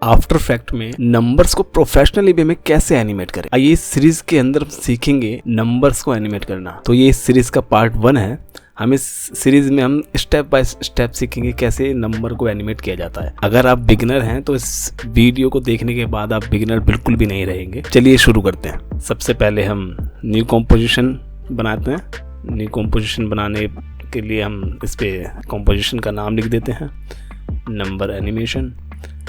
After effect में numbers को professionally वे में कैसे एनिमेट करें। आइए इस सीरीज के अंदर सीखेंगे नंबर्स को एनिमेट करना। तो ये इस सीरीज का पार्ट 1 है। हम इस सीरीज में हम स्टेप बाय स्टेप सीखेंगे कैसे नंबर को एनिमेट किया जाता है। अगर आप बिगिनर हैं तो इस वीडियो को देखने के बाद आप बिगिनर बिल्कुल भी नहीं रहेंगे। चलिए शुरू करते हैं। सबसे पहले हम न्यू कॉम्पोजिशन बनाते हैं। न्यू कॉम्पोजिशन बनाने के लिए हम इस पे कॉम्पोजिशन का नाम लिख देते हैं, नंबर एनिमेशन।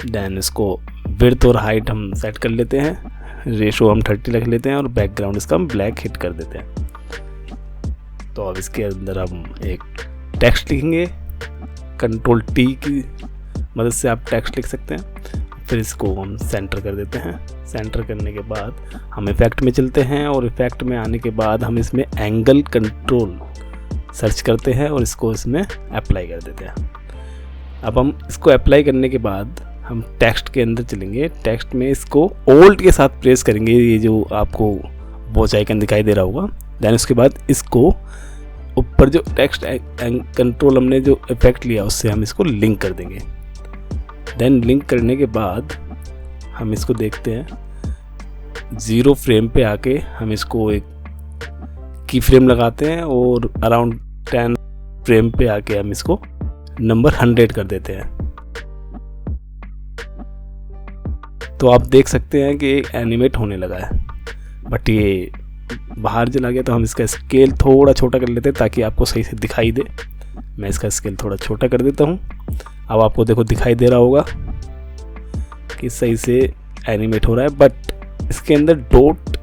देन इसको विड्थ और हाइट हम सेट कर लेते हैं, रेशो हम 30 रख लेते हैं और बैकग्राउंड इसका हम ब्लैक हिट कर देते हैं। तो अब इसके अंदर हम एक टेक्स्ट लिखेंगे। कंट्रोल टी की मदद से आप टेक्स्ट लिख सकते हैं। फिर इसको हम सेंटर कर देते हैं। सेंटर करने के बाद हम इफेक्ट में चलते हैं और इफेक्ट में आने के बाद हम इसमें एंगल कंट्रोल सर्च करते हैं और इसको इसमें अप्लाई कर देते हैं। अब हम इसको अप्लाई करने के बाद हम टेक्स्ट के अंदर चलेंगे। टेक्स्ट में इसको ओल्ड के साथ प्रेस करेंगे, ये जो आपको वॉच आइकन दिखाई दे रहा होगा। देन उसके बाद इसको ऊपर जो टेक्स्ट कंट्रोल हमने जो इफेक्ट लिया उससे हम इसको लिंक कर देंगे। देन लिंक करने के बाद हम इसको देखते हैं 0 फ्रेम पे आके हम इसको एक की फ्रेम लगाते हैं और अराउंड 10 फ्रेम पे आके हम इसको नंबर 100 कर देते हैं। तो आप देख सकते हैं कि एनिमेट होने लगा है, बट ये बाहर चला गया। तो हम इसका स्केल थोड़ा छोटा कर लेते हैं ताकि आपको सही से दिखाई दे। मैं इसका स्केल थोड़ा छोटा कर देता हूँ। अब आपको देखो दिखाई दे रहा होगा कि सही से एनिमेट हो रहा है, बट इसके अंदर डॉट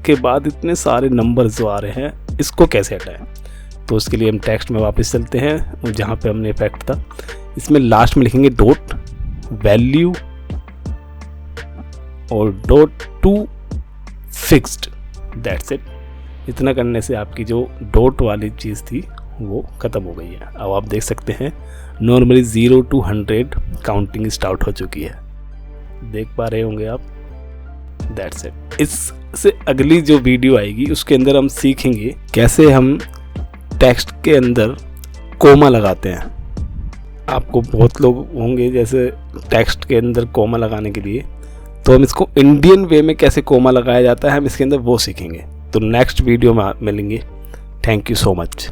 के बाद इतने सारे नंबर जो आ रहे हैं, इसको कैसे हटाएं। तो उसके लिए हम टेक्स्ट में वापस चलते हैं, जहाँ पे हमने इफेक्ट था इसमें लास्ट में लिखेंगे डॉट वैल्यू और dot to fixed. That's it. इतना करने से आपकी जो डॉट वाली चीज़ थी वो ख़त्म हो गई है। अब आप देख सकते हैं नॉर्मली 0 to 100 काउंटिंग स्टार्ट हो चुकी है। देख पा रहे होंगे आप। That's it. इससे अगली जो वीडियो आएगी उसके अंदर हम सीखेंगे कैसे हम टेक्स्ट के अंदर कोमा लगाते हैं। आपको बहुत लोग होंगे जैसे टेक्स्ट के अंदर कोमा लगाने के लिए, तो हम इसको इंडियन वे में कैसे कोमा लगाया जाता है हम इसके अंदर वो सीखेंगे। तो नेक्स्ट वीडियो में मिलेंगे। Thank you so much.